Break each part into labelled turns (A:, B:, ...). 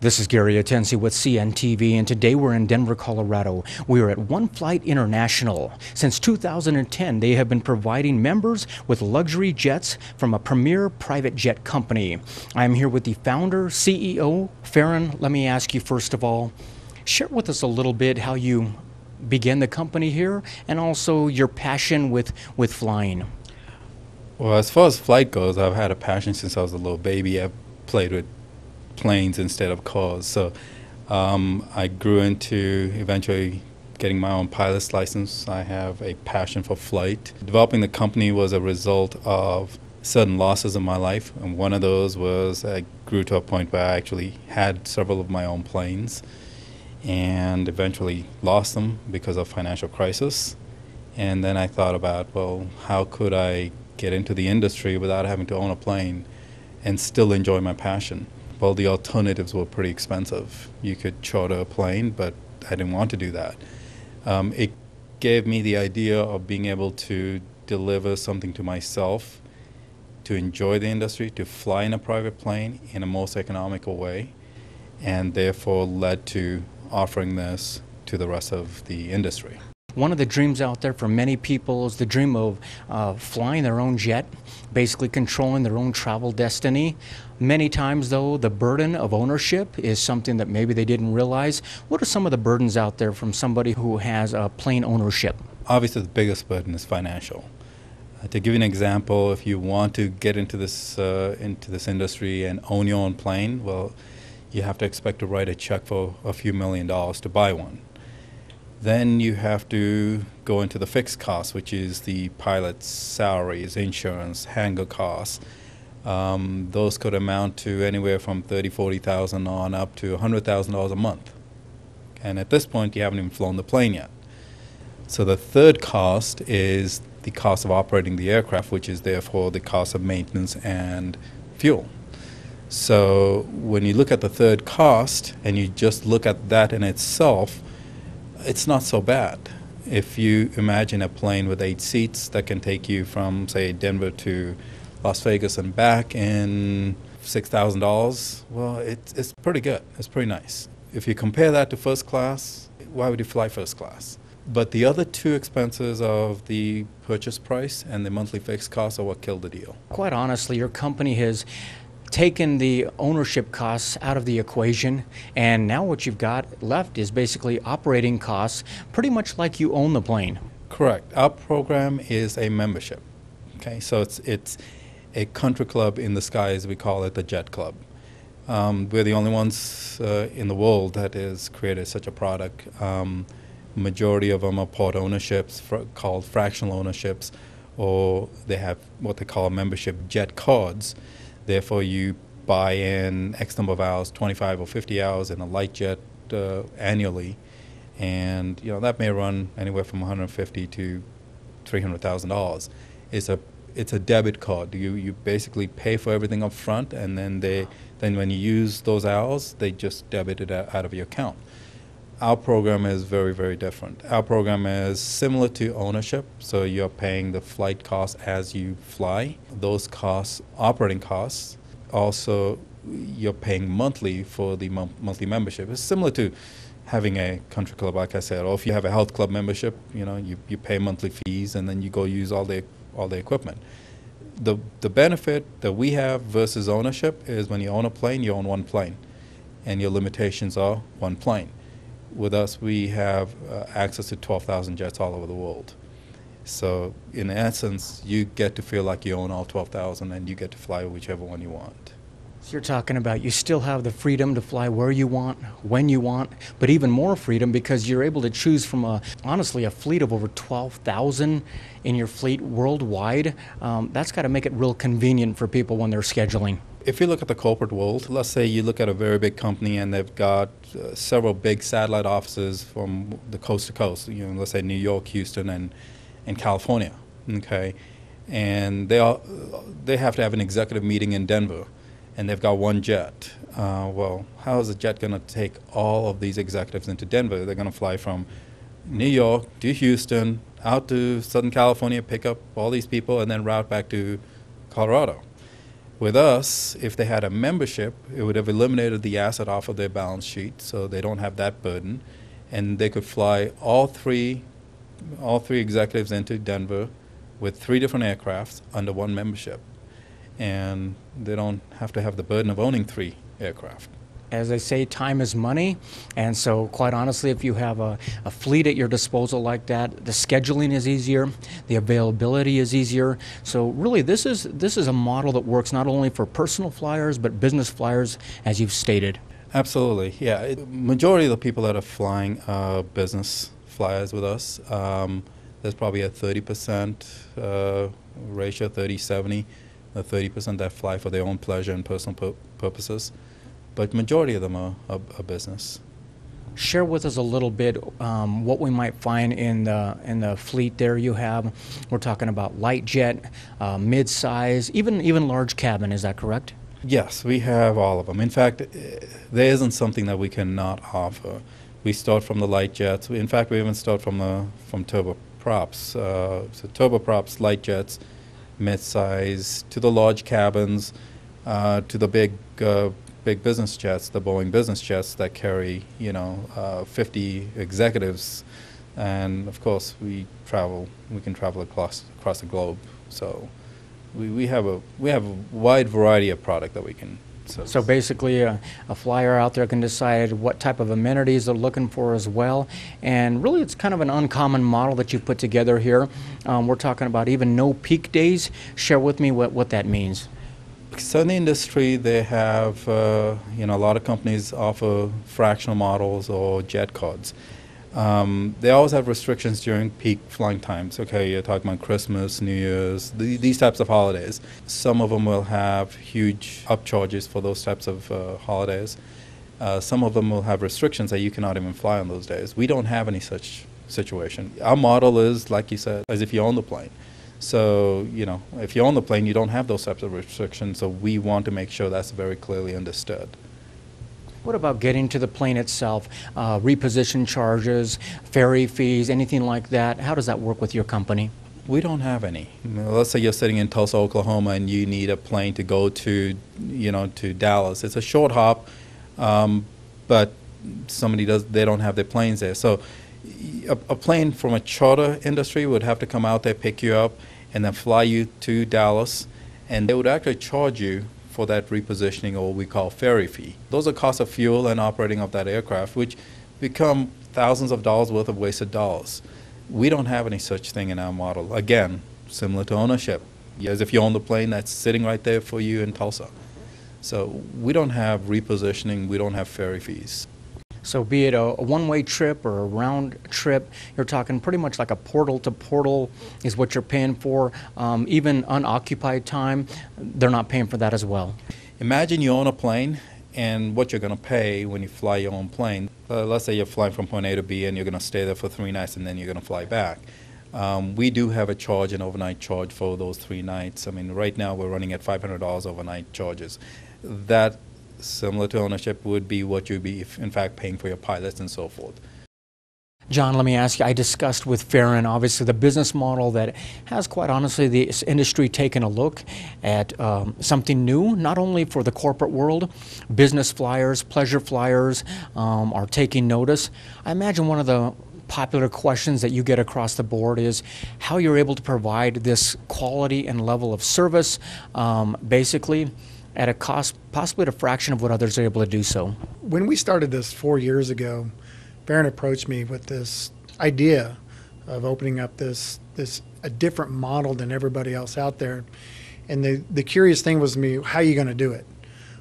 A: This is Gary Atensi with CNTV, and today we're in Denver, Colorado. We are at One Flight International. Since 2010, they have been providing members with luxury jets from a premier private jet company. I'm here with the founder, CEO, Farron. Let me ask you first of all, share with us a little bit how you began the company here and also your passion with flying.
B: Well, as far as flight goes, I've had a passion since I was a little baby. I've played with planes instead of cars. So I grew into eventually getting my own pilot's license. I have a passion for flight. Developing the company was a result of certain losses in my life, and one of those was I grew to a point where I actually had several of my own planes and eventually lost them because of financial crisis. And then I thought about, well, how could I get into the industry without having to own a plane and still enjoy my passion? Well, the alternatives were pretty expensive. You could charter a plane, but I didn't want to do that. It gave me the idea of being able to deliver something to myself, to enjoy the industry, to fly in a private plane in a most economical way, and therefore led to offering this to the rest of the industry.
A: One of the dreams out there for many people is the dream of flying their own jet, basically controlling their own travel destiny. Many times, though, the burden of ownership is something that maybe they didn't realize. What are some of the burdens out there from somebody who has plane ownership?
B: Obviously, the biggest burden is financial. To give you an example, if you want to get into this industry and own your own plane, well, you have to expect to write a check for a few $1,000,000 to buy one. Then you have to go into the fixed costs, which is the pilot's salaries, insurance, hangar costs. Those could amount to anywhere from $30,000-$40,000 on up to $100,000 a month. And at this point, you haven't even flown the plane yet. So the third cost is the cost of operating the aircraft, which is therefore the cost of maintenance and fuel. So when you look at the third cost and you just look at that in itself, it's not so bad. If you imagine a plane with 8 seats that can take you from, say, Denver to Las Vegas and back in $6,000, well, it's pretty good. It's pretty nice. If you compare that to first class, why would you fly first class? But the other two expenses of the purchase price and the monthly fixed costs are what killed the deal.
A: Quite honestly, your company has taken the ownership costs out of the equation, and now what you've got left is basically operating costs, pretty much like you own the plane.
B: Correct. Our program is a membership. Okay, so it's a country club in the sky, as we call it, the Jet Club. We're the only ones in the world that has created such a product. Majority of them are part ownerships called fractional ownerships, or they have what they call membership jet cards. Therefore, you buy in X number of hours, 25 or 50 hours in a light jet annually, and that may run anywhere from $150,000 to $300,000. It's a debit card. You basically pay for everything up front, and then when you use those hours, they just debit it out of your account. Our program is very, very different. Our program is similar to ownership, so you're paying the flight costs as you fly. Those costs, operating costs, also you're paying monthly for the monthly membership. It's similar to having a country club, like I said, or if you have a health club membership, you pay monthly fees and then you go use all the equipment. The benefit that we have versus ownership is when you own a plane, you own one plane, and your limitations are one plane. With us, we have access to 12,000 jets all over the world. So in essence, you get to feel like you own all 12,000 and you get to fly whichever one you want.
A: So you're talking about you still have the freedom to fly where you want, when you want, but even more freedom because you're able to choose from honestly a fleet of over 12,000 in your fleet worldwide. That's got to make it real convenient for people when they're scheduling.
B: If you look at the corporate world, let's say you look at a very big company and they've got several big satellite offices from the coast to coast, let's say New York, Houston, and California, okay? And they have to have an executive meeting in Denver, and they've got one jet. Well, how is a jet going to take all of these executives into Denver? They're going to fly from New York to Houston, out to Southern California, pick up all these people, and then route back to Colorado. With us, if they had a membership, it would have eliminated the asset off of their balance sheet, so they don't have that burden, and they could fly all three executives into Denver with 3 different aircrafts under one membership, and they don't have to have the burden of owning 3 aircraft.
A: As they say, time is money, and so quite honestly, if you have a fleet at your disposal like that, the scheduling is easier, the availability is easier. So really, this is a model that works not only for personal flyers but business flyers, as you've stated.
B: Absolutely, yeah. Majority of the people that are flying are business flyers with us. There's probably a 30% ratio, 30-70, the 30% that fly for their own pleasure and personal purposes. But majority of them are business.
A: Share with us a little bit what we might find in the fleet there you have. We're talking about light jet, mid-size, even large cabin. Is that correct?
B: Yes, we have all of them. In fact, there isn't something that we cannot offer. We start from the light jets. In fact, we even start from turboprops. So turboprops, light jets, mid-size, to the large cabins, to the big business jets, the Boeing business jets that carry 50 executives, and of course we can travel across the globe. So we have a wide variety of product that we can service.
A: So basically a flyer out there can decide what type of amenities they're looking for as well, and really it's kind of an uncommon model that you put together here. We're talking about even no peak days. Share with me what that means.
B: So in the industry, they have, a lot of companies offer fractional models or jet cards. They always have restrictions during peak flying times. Okay, you're talking about Christmas, New Year's, these types of holidays. Some of them will have huge upcharges for those types of holidays. Some of them will have restrictions that you cannot even fly on those days. We don't have any such situation. Our model is, like you said, as if you own the plane. So, if you own the plane, you don't have those types of restrictions, so we want to make sure that's very clearly understood.
A: What about getting to the plane itself? Reposition charges, ferry fees, anything like that? How does that work with your company?
B: We don't have any. Let's say you're sitting in Tulsa, Oklahoma, and you need a plane to go to Dallas. It's a short hop, but they don't have their planes there. So a plane from a charter industry would have to come out there, pick you up, and then fly you to Dallas, and they would actually charge you for that repositioning, or what we call ferry fee. Those are costs of fuel and operating of that aircraft, which become thousands of dollars worth of wasted dollars. We don't have any such thing in our model. Again, similar to ownership, as if you own the plane that's sitting right there for you in Tulsa. So we don't have repositioning, we don't have ferry fees.
A: So be it a one-way trip or a round trip, you're talking pretty much like a portal to portal is what you're paying for. Even unoccupied time, they're not paying for that as well.
B: Imagine you own a plane and what you're going to pay when you fly your own plane. Let's say you're flying from point A to B and you're going to stay there for 3 nights and then you're going to fly back. We do have a charge, an overnight charge for those 3 nights. I mean, right now we're running at $500 overnight charges. That, similar to ownership, would be what you'd be, in fact, paying for your pilots and so forth.
A: John, let me ask you, I discussed with Farron, obviously, the business model that has, quite honestly, this industry taken a look at something new, not only for the corporate world. Business flyers, pleasure flyers are taking notice. I imagine one of the popular questions that you get across the board is how you're able to provide this quality and level of service, basically, at a cost possibly at a fraction of what others are able to do so.
C: When we started this 4 years ago, Barron approached me with this idea of opening up a different model than everybody else out there. And the curious thing was to me, how are you going to do it?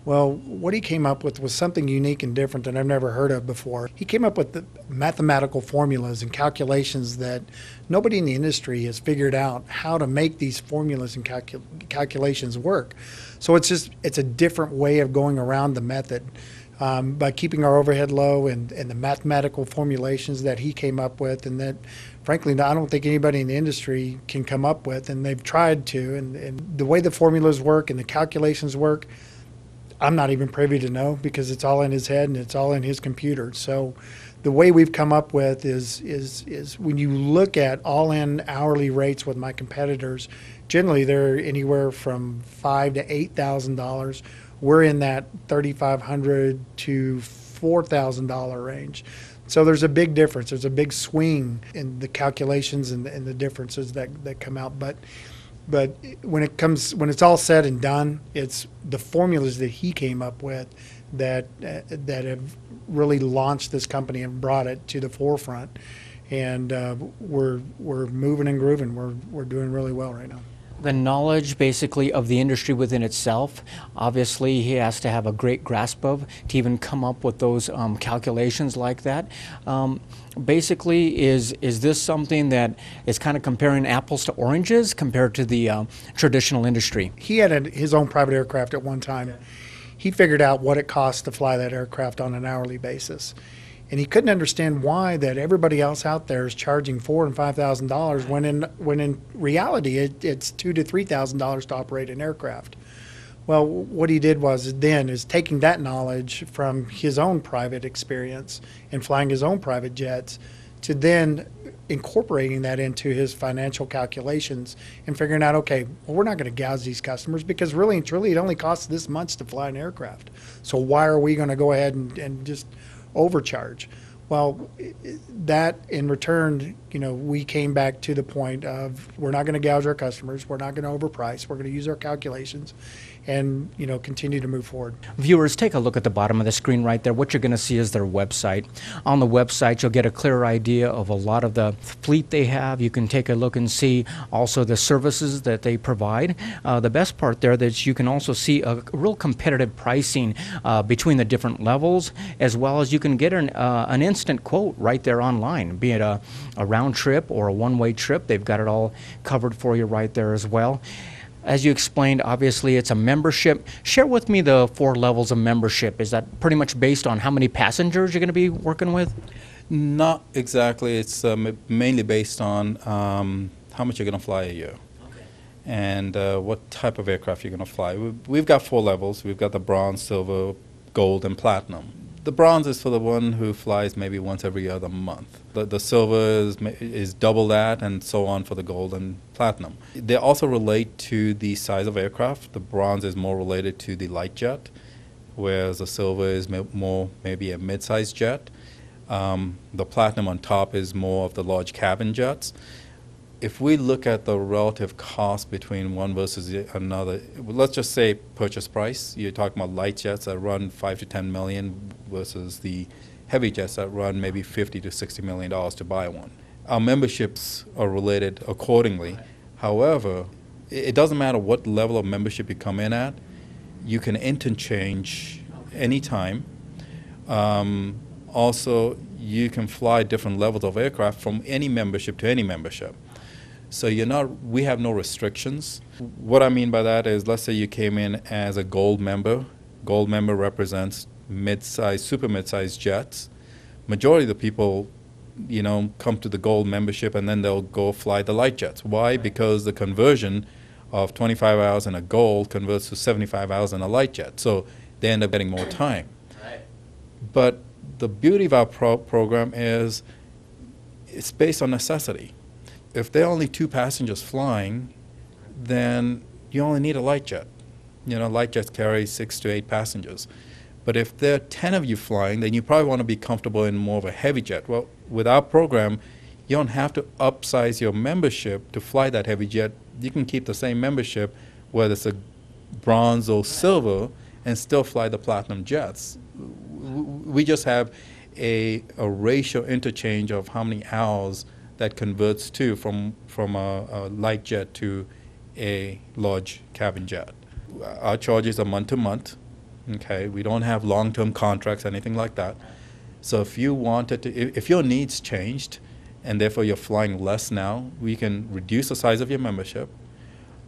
C: Well, what he came up with was something unique and different that I've never heard of before. He came up with the mathematical formulas and calculations that nobody in the industry has figured out how to make these formulas and calculations work. So it's a different way of going around the method by keeping our overhead low and the mathematical formulations that he came up with, and that, frankly, I don't think anybody in the industry can come up with, and they've tried to. And the way the formulas work and the calculations work, I'm not even privy to know because it's all in his head and it's all in his computer. So the way we've come up with is when you look at all-in hourly rates with my competitors, generally they're anywhere from $5,000 to $8,000. We're in that $3,500 to $4,000 range. So there's a big difference. There's a big swing in the calculations and the differences that come out. But when it's all said and done, it's the formulas that he came up with that have really launched this company and brought it to the forefront. And we're moving and grooving. We're doing really well right now.
A: The knowledge basically of the industry within itself, obviously he has to have a great grasp of to even come up with those calculations like that. Basically, is this something that is kind of comparing apples to oranges compared to the traditional industry?
C: He had his own private aircraft at one time. Okay. He figured out what it cost to fly that aircraft on an hourly basis. And he couldn't understand why that everybody else out there is charging $4,000 and $5,000 when in reality it's $2,000 to $3,000 to operate an aircraft. Well, what he did was taking that knowledge from his own private experience and flying his own private jets to then incorporating that into his financial calculations and figuring out, okay, well, we're not going to gouge these customers because really and truly it only costs this much to fly an aircraft. So why are we going to go ahead and just overcharge? Well, that in return, we came back to the point of we're not going to gouge our customers, we're not going to overprice, we're going to use our calculations and, continue to move forward.
A: Viewers, take a look at the bottom of the screen right there. What you're going to see is their website. On the website, you'll get a clear idea of a lot of the fleet they have. You can take a look and see also the services that they provide. The best part there is you can also see a real competitive pricing between the different levels, as well as you can get an instant quote right there online, be it a round trip or a one-way trip. They've got it all covered for you right there as well. As you explained, obviously it's a membership. Share with me the 4 levels of membership. Is that pretty much based on how many passengers you're going to be working with?
B: Not exactly. It's mainly based on how much you're going to fly a year. Okay. And what type of aircraft you're going to fly. We've got 4 levels. We've got the bronze, silver, gold, and platinum. The bronze is for the one who flies maybe once every other month. The silver is double that, and so on for the gold and platinum. They also relate to the size of aircraft. The bronze is more related to the light jet, whereas the silver is more maybe a mid-sized jet. The platinum on top is more of the large cabin jets. If we look at the relative cost between one versus another, let's just say purchase price. You're talking about light jets that run $5 to $10 million versus the heavy jets that run maybe $50 to $60 million to buy one. Our memberships are related accordingly. However, it doesn't matter what level of membership you come in at. You can interchange anytime. Also, you can fly different levels of aircraft from any membership to any membership. So we have no restrictions. What I mean by that is, let's say you came in as a gold member. Gold member represents mid-sized, super mid-sized jets. Majority of the people, come to the gold membership and then they'll go fly the light jets. Why? Because the conversion of 25 hours in a gold converts to 75 hours in a light jet. So they end up getting more time. Right. But the beauty of our program is it's based on necessity. If there are only 2 passengers flying, then you only need a light jet. Light jets carry 6 to 8 passengers. But if there are 10 of you flying, then you probably want to be comfortable in more of a heavy jet. Well, with our program, you don't have to upsize your membership to fly that heavy jet. You can keep the same membership, whether it's a bronze or silver, and still fly the platinum jets. We just have a ratio interchange of how many hours that converts from a light jet to a large cabin jet. Our charges are month to month. Okay, we don't have long-term contracts, anything like that. So if your needs changed, and therefore you're flying less now, we can reduce the size of your membership.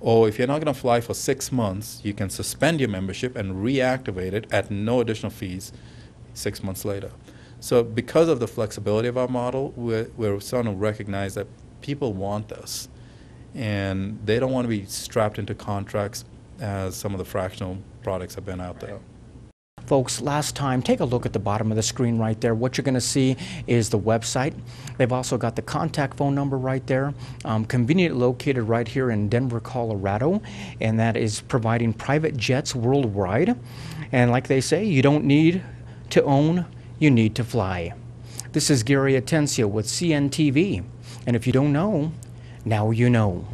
B: Or if you're not going to fly for 6 months, you can suspend your membership and reactivate it at no additional fees 6 months later. So because of the flexibility of our model, we're starting to recognize that people want this. And they don't want to be strapped into contracts as some of the fractional products have been out there.
A: Folks, last time, take a look at the bottom of the screen right there. What you're going to see is the website. They've also got the contact phone number right there, conveniently located right here in Denver, Colorado, and that is providing private jets worldwide. And like they say, you don't need to own, you need to fly. This is Gary Atencio with CNTV, and if you don't know, now you know.